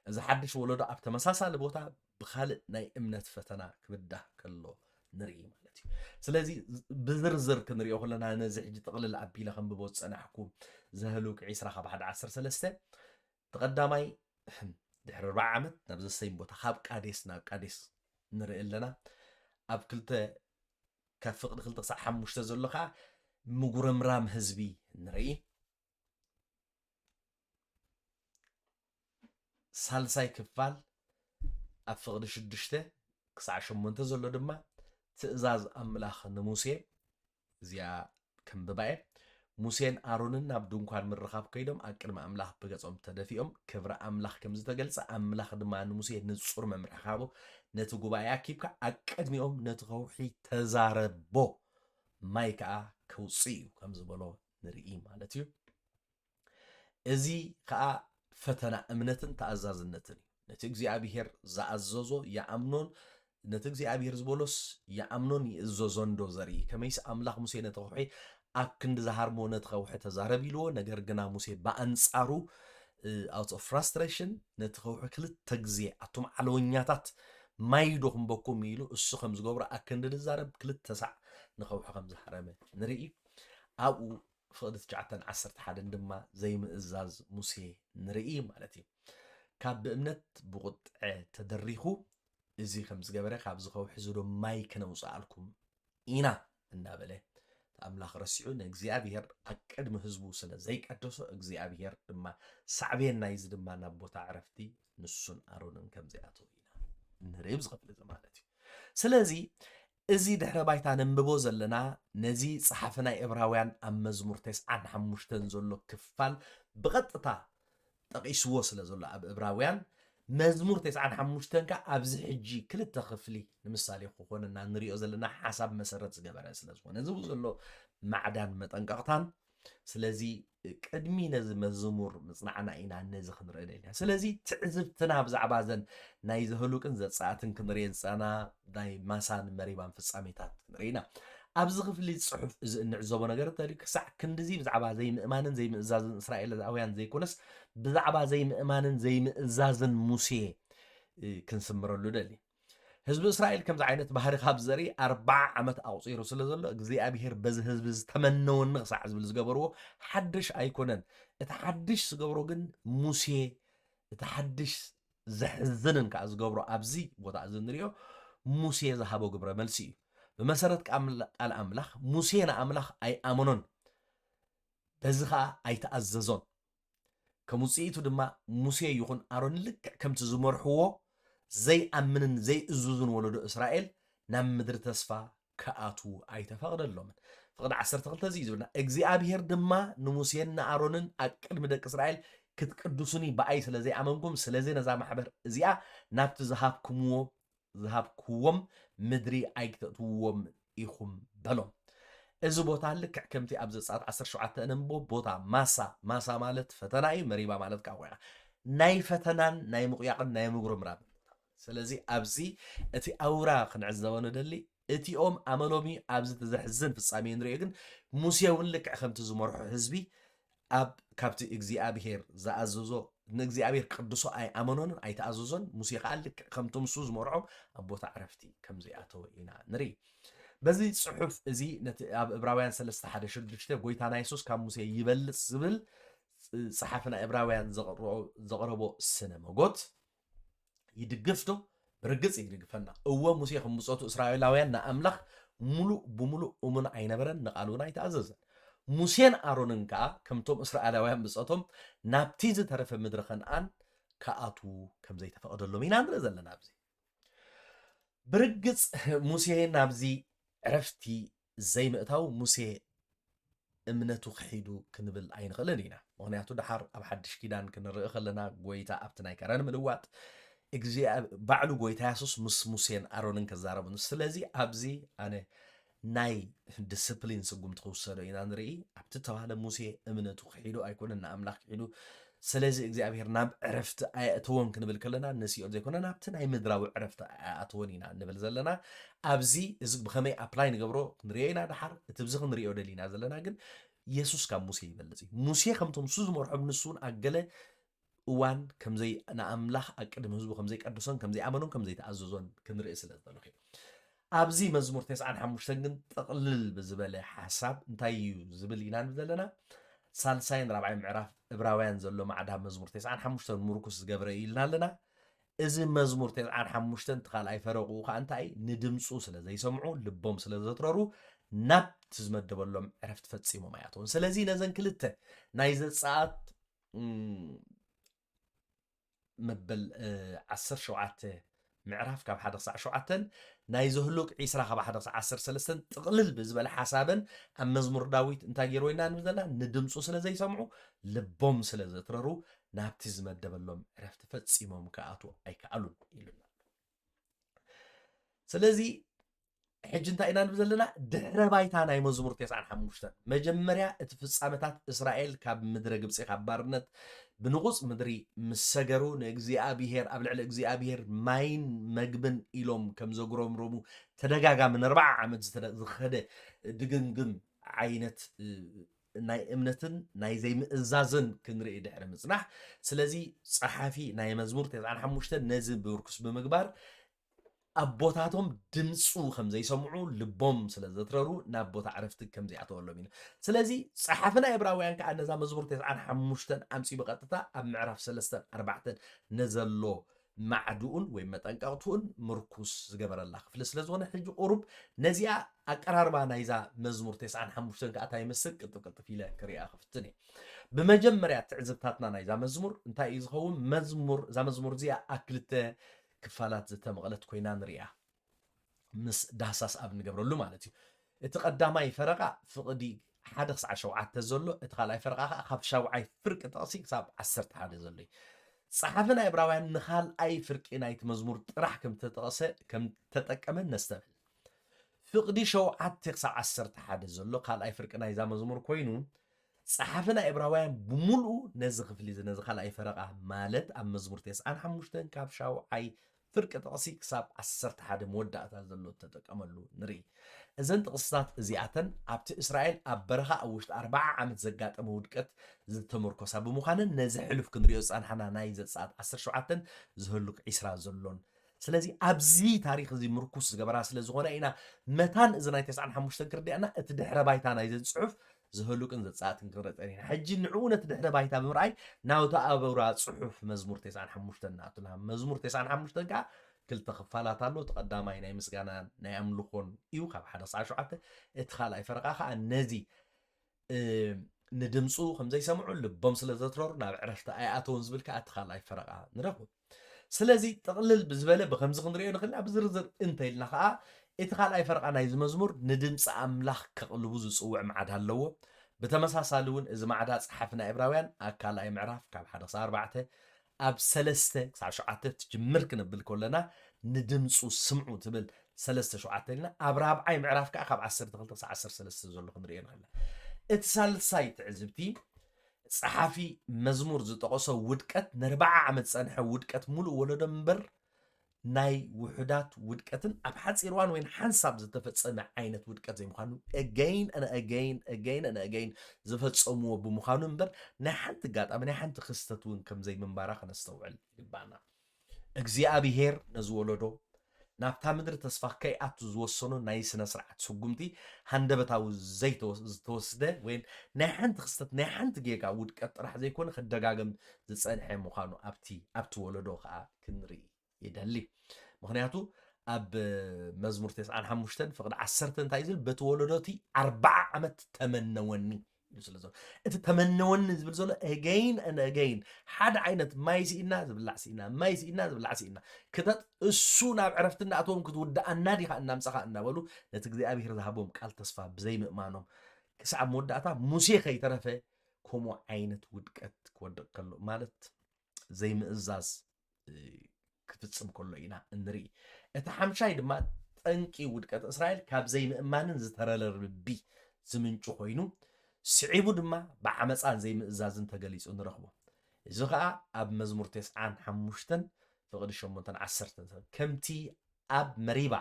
እዚ ሓድሽ ወለዶ ኣብ ተመሳሳሊ ቦታ ብካልእ ናይ እምነት ፈተና ክብዳህ ከሎ ንርኢ ማለት እዩ ስለዚ ብዝርዝር ክንሪኦ ከለና ነዚ ሕጂ ጥቕልል ኣቢለ ክንብቦ ዝፀናሕኩ ዘህሉቅ 20:1-13 ተቐዳማይ ድሕሪ 40 ዓመት ናብ ዘሰይም ቦታ ካብ ቃዴስ ናብ ቃዴስ ንርኢ ኣለና ኣብ ክልተ ካብ ፍቕዲ 2-5 ዘሎ ከዓ ምጉርምራም ህዝቢ ንርኢ ሳልሳይ ክፋል ኣብ ፍቕዲ 6-8 ዘሎ ድማ ትእዛዝ ኣምላኽ ንሙሴ እዚኣ ከምብባየ ሙሴን ኣሮንን ናብ ድንኳን ምርኻብ ከይዶም ኣብ ቅድሚ ኣምላኽ ብገጾም ተደፊኦም ክብሪ ኣምላኽ ከም ዝተገልጸ ኣምላኽ ድማ ንሙሴ ንጹር መምርሒ ሃቦ ነቲ ጉባኤ ኣኪብካ ኣብ ቅድሚኦም ነቲ ከውሒ ተዛረቦ ማይ ከዓ ከውፅእ እዩ ከም ዝበሎ ንርኢ ማለት እዩ እዚ ከዓ ፈተና እምነትን ተኣዛዝነትን እዩ ነቲ እግዚኣብሔር ዝኣዘዞ ይኣምኖን ነቲ እግዚኣብሔር ዝበሎስ ይኣምኖን ይእዘዞን ዶ ዘርኢ ከመይስ ኣምላኽ ሙሴ ነቲ ከውሒ ኣብ ክንዲ ዝሃርሞ ነቲ ከውሒ ተዛረብ ኢልዎ ነገር ግና ሙሴ ብኣንጻሩ out of frustration ነቲ ከውሒ ክልተ ግዜ ኣቶም ዓለወኛታት ማይ ዶ ክንበኩም ኢሉ እሱ ከም ዝገብሮ ኣብ ክንዲ ዝዛረብ ክልተ ሳዕ ንከውሒ ከም ዝሃረመ ንርኢ ኣብኡ ፍቕዲ 9:11 ድማ ዘይምእዛዝ ሙሴ ንርኢ ማለት እዩ ካብ ብእምነት ብቁጥዐ ተደሪኹ እዚ ከም ዝገበረ ካብ ዝከውሒ ዝዶ ማይ ክነውፅእ ኣልኩም ኢና እናበለ ኣምላኽ ረሲዑ ንእግዚኣብሔር ኣብ ቅድሚ ህዝቡ ስለ ዘይቀደሶ እግዚኣብሔር ድማ ሳዕቤን ናይዚ ድማ ናብ ቦታ ዕረፍቲ ንሱን ኣሮንን ከም ዘይኣተው ኢና ንርኢ ብዝኸፍል እዚ ማለት እዩ ስለዚ እዚ ድሕረ ባይታ ነንብቦ ዘለና ነዚ ፀሓፊ ናይ ዕብራውያን ኣብ መዝሙር 95 ዘሎ ክፋል ብቐጥታ ጠቂስዎ ስለ ዘሎ ኣብ ዕብራውያን መዝሙር 95 ካ ኣብዚ ሕጂ ክልተ ክፍሊ ንምሳሌ ክኾነና ንሪኦ ዘለና ሓሳብ መሰረት ዝገበረ ስለ ዝኾነ እዚ ዘሎ ማዕዳን መጠንቀቕታን ስለዚ ቅድሚ ነዚ መዝሙር ምፅናዕና ኢና ነዚ ክንርኢ ደልና ስለዚ ትዕዝብትና ብዛዕባ ዘን ናይ ዘህሉቅን ዘፃኣትን ክንሪአን ፀና ናይ ማሳን መሪባን ፍፃሜታት ክንሪኢና ኣብዚ ክፍሊ ፅሑፍ እዚ እንዕዘቦ ነገር እንተልዩ ክሳዕ ክንዲዚ ብዛዕባ ዘይምእማንን ዘይምእዛዝን እስራኤላውያን ዘይኮነስ ብዛዕባ ዘይምእማንን ዘይምእዛዝን ሙሴ ክንስምረሉ ደሊ ህዝቢ እስራኤል ከምዚ ዓይነት ባህሪ ካብ ዘርኢ 40 ዓመት ኣቁፂሩ ስለ ዘሎ እግዚኣብሔር በዚ ህዝቢ ዝተመነወኒ ክሳዕ ዝብል ዝገበርዎ ሓድሽ ኣይኮነን እቲ ሓድሽ ዝገብሮ ግን ሙሴ እቲ ሓድሽ ዘሕዝንን ከዓ ዝገብሮ ኣብዚ ቦታ እዚ ንሪኦ ሙሴ ዝሃቦ ግብረ መልሲ እዩ بمسرت قال أملاخ موسى أملاخ أي أمنون بزخا أي تأززون كموسى تدما موسى يكون أرون لك كم تزمر هو زي أمنن زي إزوزن ولد إسرائيل نام مدر تسفى كأتو أي تفقد اللهم فقد عسرت غلطة زيزونا إجزي أبيهر دما نموسين أرونن أكل مدك إسرائيل كتقدسوني بأي سلازي أمامكم سلازي نزام حبر زيا نابت ذهب كوم مدري أيكتوم إيخم بلوم إذا بوتا لك كمتي أبز ساعات 17 أنبو بوتا ماسا مالت فتناي مريبا مالت كاويا ناي فتنان ناي مقياقن ناي مغرم راب سلازي أبزي أتي أوراق نعزوانو دلي أتي أملومي أبز تزحزن في الصامين ريقن موسيون لك خمت زمرح حزبي أب كابتي إجزي أبيهر زأزوزو نجزي أبيهر قدسو أي أمنون أي تأزوزون موسيقى لك خمتم سوز مرعو أبوتا عرفتي كم زي أتو إنا نري بزي صحف زي إبراويان سلسة حدا شدشته قويتانا يسوس كان موسى يبلس زبل صحفنا إبراويان زغربو السنة موجود يدقفتو برقص يدقفنا هو موسى خمسوتو إسرائيلاويان نأملخ ملو بملو أمن عينبرن نقالونا يتعززن موسين أروننكا كمتم إسرائيلاويان بصوتهم نابتيز ترف مدرخن أن كأتو كم زي تفقد اللومين أندرزل نابزي برقص موسى نابزي عرفتي زي مقتاو موسى امنتو خيدو كنبل عين خلنينا مغنياتو دحر اب حدش كيدان كنرئ خلنا قويتا ابتناي كران ملوات اجزي بعلو قويتا ياسوس موسين ارونن كزاربن سلازي ابزي انا ناي ديسيبلين سقوم تخوصلو إنا نرئي ابتي توالا موسى امنتو خيدو ايكوننا املاك خيدو سلازي اجزي ابير ناب عرفت اتوون كنبل كلنا نسيو زي كنا نابتن اي مدراو عرفت اتوونينا نبل زلنا ابزي ازق بخمي ابلاي نقبرو نرينا دحر تبزخ نريو دلينا زلنا قن يسوس كان موسى يبلزي موسى خمتم سوز مرحب نسون اقله وان كم زي انا املاح اقدم هزبو كم زي قدسون كم زي امنون كم زي تأززون كنرئي سلازدلو خي ابزي مزمور 95 ግን تقلل بزبله حساب انتايو زبل ينان زلنا سالساين رابعي معراف إبراويان زلو معدها مزمور 95 مركز جبر إلنا لنا إذا مزمور 95 تخال أي فرقو خانتاي ندمسو سلا زي سمعو لبوم سلا زترارو ناب تزمد دبلهم عرفت فتسيمو ماياتون سلازي نزن كلته نايزة ساعات مبل 10 شوعات معراف كاب حدا صع شوعتن نايزهلوك عيسرا خبا حدا صع 10 سلسن تقلل بزبل حسابن أم مزمور داويت انتا جيروينا نمزلنا ندمسو سلا زي سمعو لبوم سلا زترارو نابتي زمد دبلهم عرفت فتسيمو مكااتو أي كألون إلونا سلازي حج انتا إنا نمزلنا دحر بايتانا اي مزمور 95 مجمريا اتفصامتات إسرائيل كاب مدرق بسي كاب بارنت بنغص مدري مسجرو نجزي أبيهر قبل على جزي أبيهر ماين مجبن إلهم كم زجرهم رومو تدقاقا من 4 عمد زخده دقنقم عينت ناي امنتن ناي زي مئزازن كنرئي دحر مصنح سلازي صحافي ناي مزمور 95 نازل بوركس بمقبار أبوتاتهم دمسو خم زي سمعو لبوم سلازترارو نابوت عرفتك كم زي عطولو مين سلازي صحافنا إبراويان كأن نزا مزمور 95 أمسي بقطتا أم معرف 3-4 نزلو معدون ويما تنقاطون مركوس زقبر الله فلس لزوانا حجو قرب نزيا أقراربا نايزا مزمور 95 كأتا يمسك قطب فيلا كريا خفتني بمجمريا تعزبتاتنا نايزا مزمور انتا يزخون مزمور زا مزمور زيا أكلته كفالات زتمغلت كوينان ريا مس داساس ابن قبرلو مالتي اتقداماي فرقا فقدي حدث 10 تزلو اتخالاي فرقا خاب شوعي فرق تقصي حساب 10 حدا زلي صحافنا ابراويان نخال اي فرق نايت مزمور طرح كم تتقصى كم تتقمن نستبل فقدي شوعات تقصى 10 حدا زلو قال اي فرق ناي زا مزمور كوينو صحافنا ابراويان بملؤ نزخ فليز نزخال اي فرقا مالت ام مزمور 95 كاب شوعي فرق تقصي كساب 10 حدا مودعتا زلو تتقملو نري إذن تقصات زياتن أبت إسرائيل أبرها أوشت 4 عمت زقات أمودكت زتمركوسا بمخانن نزحلف كنريوس أن حنا نايزت ساعت 10 شوعتن زهلوك إسراء زلون سلازي أبزي تاريخ زي مركوس زقبرها سلازغونا إنا متان إذن 95 كردي أنا اتدحر بايتا نايزت صحف زهلوك انزت ساعت نكرت أنين حجي نعونة تدحر بايتا بمرأي ناوتا أبورات صحف مزمور 95 ناتلها مزمور 95 كا كل تخفالات له تقدامي ناي مسغانا ناي املخون يو خاب حدا صار شعته اتخالاي فرقاخا النزي ندمصو خم زي سمعوا لبم سلا زترور ناب عرفت اياتون زبلك اتخالاي فرقا نرخو ስለዚ ጥቕልል ብዝበለ ብከምዚ ክንሪኦ ንኽእል ኣብ ዝርዝር እንተኢልና ከዓ እቲ ካልኣይ ፈርቓ ናይዚ መዝሙር ንድምፂ ኣምላኽ ከቕልቡ ዝፅውዕ መዓድ ኣለዎ ብተመሳሳሊ እውን እዚ ማዕዳ ፀሓፊ ናይ ዕብራውያን ኣብ ካልኣይ ምዕራፍ ካብ 1 ክሳብ 4 ኣብ 3 ክሳብ 7 ትጅምር ክንብል ከለና ንድምፁ ስምዑ ትብል 3-7 ኢልና ኣብ 4ይ ምዕራፍ ከዓ ካብ 12 ክሳብ 13 ዘሎ ክንሪኦ ንኽእል እቲ ሳልሳይ ትዕዝብቲ ፀሓፊ መዝሙር ዝጠቐሶ ውድቀት ን40 ዓመት ፀንሐ ውድቀት ሙሉእ ወለዶ እምበር ናይ ውሕዳት ውድቀትን ኣብ ሓፂር እዋን ወይ ሓንሳብ ዝተፈፀመ ዓይነት ውድቀት ዘይምዃኑ again ዝፈፀምዎ ብምዃኑ እምበር ናይ ሓንቲ ጋጣሚ ናይ ሓንቲ ክስተት እውን ከም ዘይምንባራ ከነስተውዕል ይግባአና እግዚኣብሔር ነዚ ወለዶ ናብታ ምድሪ ተስፋ ከይኣቱ ዝወሰኑ ናይ ስነ ስርዓት ስጉምቲ ሃንደበታዊ ዝተወስደ ወይ ናይ ሓንቲ ክስተት ናይ ሓንቲ ጌጋ ውድቀት ጥራሕ ዘይኮነ ክደጋገም ዝፀንሐ ምዃኑ ኣብቲ ወለዶ ከዓ ክንርኢ ይደሊ ምክንያቱ ኣብ መዝሙር 95 ፍቅዲ 10 እንታይ ዝብል በቲ ወለዶቲ 40 ዓመት ተመነወኒ ስለዚ እቲ ተመነወኒ ዝብል ዘሎ again ሓደ ዓይነት ማይ ሲኢና ዝብላዕ ሲኢና ማይ ሲኢና ዝብላዕ ሲኢና ክተት እሱ ናብ ዕረፍቲ እናኣተዎም ክትውዳእና ዲኻ እናምፀኻ እናበሉ ነቲ እግዚኣብሔር ዝሃቦም ቃል ተስፋ ብዘይ ምእማኖም ክሳብ መወዳእታ ሙሴ ከይተረፈ ከምኡ ዓይነት ውድቀት ክወድቅ ከሎ ማለት ዘይምእዛዝ ክትፍፅም ከሎ ኢና እንርኢ እቲ ሓምሻይ ድማ ጠንቂ ውድቀት እስራኤል ካብ ዘይምእማንን ዝተረለርቢ ዝምንጩ ኮይኑ ስዒቡ ድማ ብዓመፃን ዘይምእዛዝን ተገሊጹ ንረኽቦ እዚ ከዓ ኣብ መዝሙር 95 ፍቅዲ 8-10 ከምቲ ኣብ መሪባ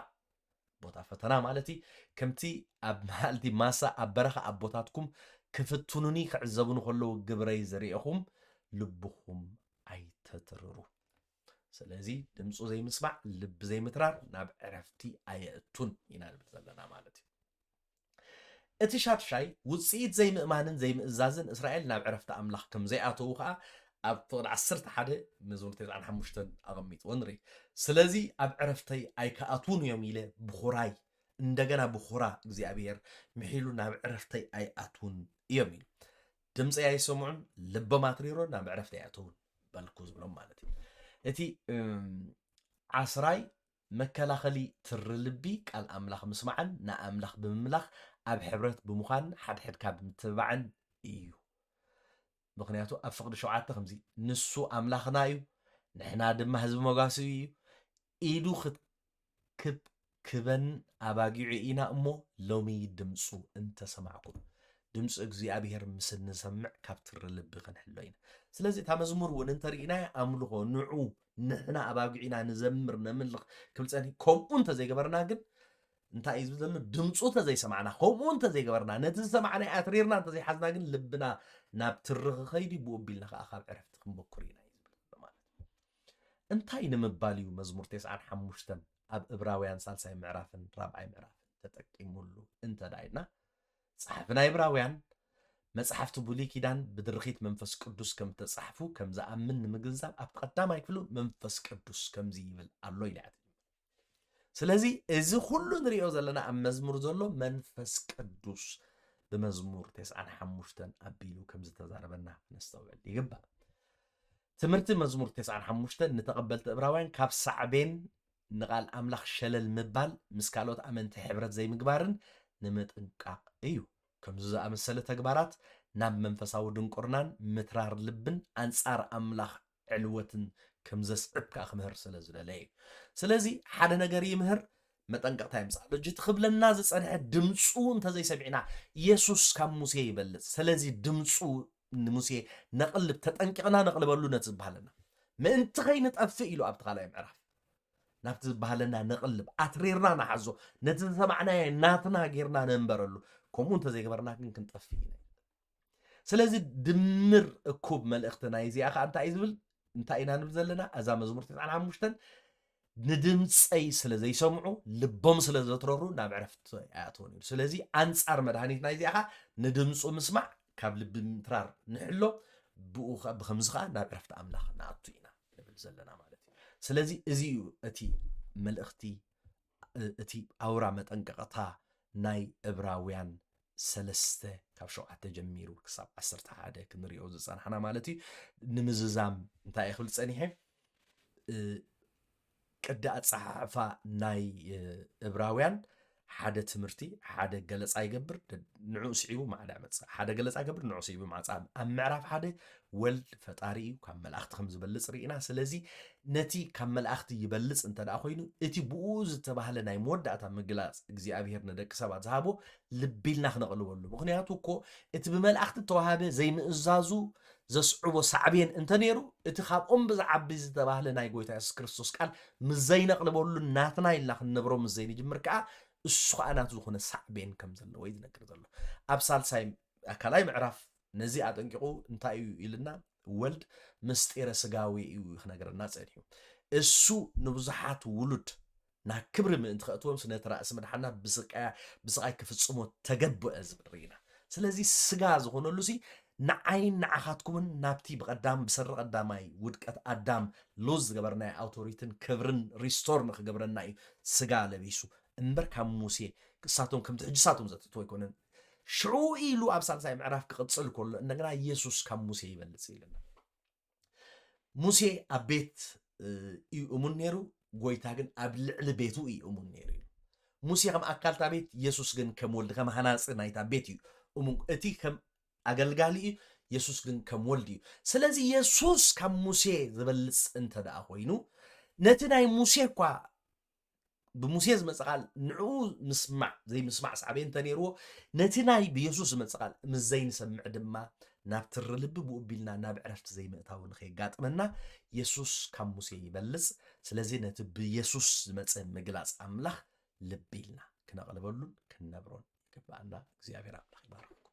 ቦታ ፈተና ማለት ከምቲ ኣብ መዓልቲ ማሳ ኣብ በረኻ ኣብ ቦታትኩም ክፍትኑኒ ክዕዘቡን ከለዉ ግብረይ ዘሪእኹም ልብኹም ኣይተትርሩ ስለዚ ድምፁ ዘይምስማዕ ልቢ ዘይምትራር ናብ ዕረፍቲ ኣየእቱን ኢና ንብል ዘለና ማለት እዩ እቲ ሻድሻይ ውፅኢት ዘይምእማንን ዘይምእዛዝን እስራኤል ናብ ዕረፍቲ ኣምላኽ ከም ዘይኣተዉ ከዓ ኣብ ፍቅዲ 11 መዝሙር 95 ኣቐሚጥዎ ንርኢ ስለዚ ኣብ ዕረፍተይ ኣይከኣትውን እዮም ኢለ ብኹራይ እንደገና ብኹራ እግዚኣብሔር ምሒሉ ናብ ዕረፍተይ ኣይኣትውን እዮም ኢሉ ድምፂ ኣይሰምዑን ልቦም ኣትሪሮ ናብ ዕረፍተይ ኣይኣተውን በልኩ ዝብሎም ማለት እዩ እቲ 10ይ መከላኸሊ ትርልቢ ቃል ኣምላኽ ምስማዕን ንኣምላኽ ብምምላኽ ኣብ ሕብረት ብምዃን ሓድሕድካ ብምትብባዕን እዩ ምክንያቱ ኣብ ፍቅዲ 7 ከምዚ ንሱ ኣምላኽና እዩ ንሕና ድማ ህዝቢ መጓሲ እዩ ኢዱ ክትክብክበን ኣባጊዑ ኢና እሞ ሎሚ ድምፁ እንተሰማዕኩም ድምፂ እግዚኣብሔር ምስ እንሰምዕ ካብ ትርልቢ ክንሕሎ ኢና ስለዚ እታ መዝሙር እውን እንተሪእና ኣምልኾ ንዑ ንሕና ኣባጊዕና ንዘምር ነምልኽ ክብልፀኒ ከምኡ እንተዘይገበርና ግን እንታይ እዩ ዘሎ ድምፁ ተዘይሰማዕና ከምኡ እንተዘይገበርና ነቲ ዝሰማዕና ኣትሪርና እንተዘይሓዝና ግን ልብና ናብ ትርኺ ኸይዲ ብኡቢልና ከዓ ካብ ዕረፍቲ ክንበኩር ኢና እዩ ዝብል ማለት እንታይ ንምባል እዩ መዝሙር 95 ኣብ ዕብራውያን 3 ምዕራፍን 4 ምዕራፍን ተጠቂሙሉ እንተዳይና ፀሓፊ ናይ ዕብራውያን መጽሓፍቲ ብሉይ ኪዳን ብድርኺት መንፈስ ቅዱስ ከም ተጻሕፉ ከም ዝኣምን ንምግንዛብ ኣብ ቀዳማይ ክፍሉ መንፈስ ቅዱስ ከምዚ ይብል ኣሎ ኢልያት ስለዚ እዚ ኩሉ ንሪኦ ዘለና ኣብ መዝሙር ዘሎ መንፈስ ቅዱስ ብመዝሙር 95 ኣቢሉ ከም ዝተዛረበና ነስተውዕል ይግባእ ትምህርቲ መዝሙር 95 ንተቐበልቲ ዕብራውያን ካብ ሳዕቤን ንቓል ኣምላኽ ሸለል ምባል ምስ ካልኦት ኣመንቲ ሕብረት ዘይምግባርን ንምጥንቃቕ እዩ ከምዚ ዝኣመሰለ ተግባራት ናብ መንፈሳዊ ድንቁርናን ምትራር ልብን ኣንጻር ኣምላኽ ዕልወትን ከም ዘስዕብ ከዓ ክምህር ስለ ዝደለየ እዩ ስለዚ ሓደ ነገር ይምህር መጠንቀቕታ ይምፃእ ሎ ጅት ክብለና ዝፀንሐ ድምፁ እንተዘይሰሚዕና ኢየሱስ ካብ ሙሴ ይበልፅ ስለዚ ድምፁ ንሙሴ ነቕልብ ተጠንቂቕና ነቕልበሉ ነቲ ዝበሃለና ምእንቲ ከይንጠፍእ ኢሉ ኣብቲ ካልኣይ ምዕራፍ ናብቲ ዝበሃለና ነቕልብ ኣትሪርና ናሓዞ ነቲ ዝሰማዕናዮ ናትና ጌርና ነንበረሉ ከምኡ እንተዘይገበርና ግን ክንጠፍእ ኢና ስለዚ ድምር እኩብ መልእኽቲ ናይ እዚኣ ከዓ እንታይ ዝብል እንታይ ኢና ንብል ዘለና እዛ መዝሙር 95 ንድምፀይ ስለ ዘይሰምዑ ልቦም ስለ ዘትረሩ ናብ ዕረፍቲ ኣያትውን እዩ ስለዚ ኣንጻር መድሃኒት ናይ እዚኣ ከዓ ንድምፁ ምስማዕ ካብ ልቢ ምትራር ንሕሎ ብኡ ብከምዚ ከዓ ናብ ዕረፍቲ ኣምላኽ ንኣቱ ኢና ንብል ዘለና ማለት እዩ ስለዚ እዚ እዩ እቲ መልእኽቲ እቲ ኣውራ መጠንቀቕታ ናይ ዕብራውያን 3 ካብ 7 ጀሚሩ ክሳብ 11 ክንሪኦ ዝፀናሕና ማለት እዩ ንምዝዛም እንታይ ክብል ፀኒሐ ቅዲ ኣፀሓሕፋ ናይ ዕብራውያን ሓደ ትምህርቲ ሓደ ገለጻ ይገብር ንዑ ስዒቡ ማዕዳ መጽእ ሓደ ገለጻ ይገብር ንዑ ስዒቡ ማዕጻ ኣብ ምዕራፍ ሓደ ወልድ ፈጣሪ እዩ ካብ መላእኽቲ ከም ዝበልጽ ርኢና ስለዚ ነቲ ካብ መላእኽቲ ይበልጽ እንተደኣ ኮይኑ እቲ ብኡ ዝተባህለ ናይ መወዳእታ ምግላጽ እግዚኣብሔር ንደቂ ሰባት ዝሃቦ ልቢልና ክነቕልበሉ ምክንያቱ እኮ እቲ ብመላእኽቲ ተዋሃበ ዘይምእዛዙ ዘስዕቦ ሳዕቤን እንተ ነይሩ እቲ ካብኦም ብዝዓቢ ዝተባህለ ናይ ጎይታ ኢየሱስ ክርስቶስ ቃል ምስ ዘይነቕልበሉ ናትና ኢልና ክንነብሮ ምስ ዘይንጅምር ከዓ እሱ ከዓ ናቱ ዝኾነ ሳዕቤን ከም ዘለዎ ይዝነግር ዘሎ ኣብ ሳልሳይ ኣካላይ ምዕራፍ ነዚ ኣጠንቂቑ እንታይ እዩ ኢልና ወልድ ምስጢረ ስጋዊ እዩ ክነግረና ፀኒሑ እሱ ንብዙሓት ውሉድ ናብ ክብሪ ምእንቲ ከእትዎም ስነቲ ራእሲ መድሓና ብስቃይ ክፍፅሞ ተገብአ ዝብል ርኢና ስለዚ ስጋ ዝኾነሉ ሲ ንዓይን ንዓኻትኩምን ናብቲ ብቐዳም ብሰሪ ቀዳማይ ውድቀት ኣዳም ሎዝ ዝገበርናይ ኣውቶሪትን ክብርን ሪስቶር ንክገብረና እዩ ስጋ ለቢሱ እምበር ካብ ሙሴ ክሳቶም ከምቲ ሕጅሳቶም ዘትቶ ይኮነን ሽዑ ኢሉ ኣብ ሳልሳይ ምዕራፍ ክቕፅል ከሎ እንደገና ኢየሱስ ካብ ሙሴ ይበልጽ ኢልና ሙሴ ኣብ ቤት እዩ እሙን ነይሩ ጎይታ ግን ኣብ ልዕሊ ቤቱ እዩ እሙን ነይሩ ሙሴ ከም ኣካልታ ቤት ኢየሱስ ግን ከም ወልዲ ከም ሃናፂ ናይታ ቤት እዩ እሙን እቲ ከም ኣገልጋሊ እዩ ኢየሱስ ግን ከም ወልዲ እዩ ስለዚ ኢየሱስ ካብ ሙሴ ዝበልጽ እንተደኣ ኮይኑ ነቲ ናይ ሙሴ እኳ ብሙሴ ዝመጽእ ቃል ንዑ ምስማዕ ዘይምስማዕ ሳዕቤን ተነይርዎ ነቲ ናይ ብኢየሱስ ዝመጽእ ቃል ምስ ዘይንሰምዕ ድማ ናብ ትሪ ልቢ ብኡቢልና ናብ ዕረፍቲ ዘይምእታው ንኸይጋጥመና ኢየሱስ ካብ ሙሴ ይበልጽ ስለዚ ነቲ ብኢየሱስ ዝመጽእ ምግላጽ ኣምላኽ ልቢ ኢልና ክነቕልበሉን ክንነብሮን ይግባአና እግዚአብሔር ኣምላኽ ይባርክ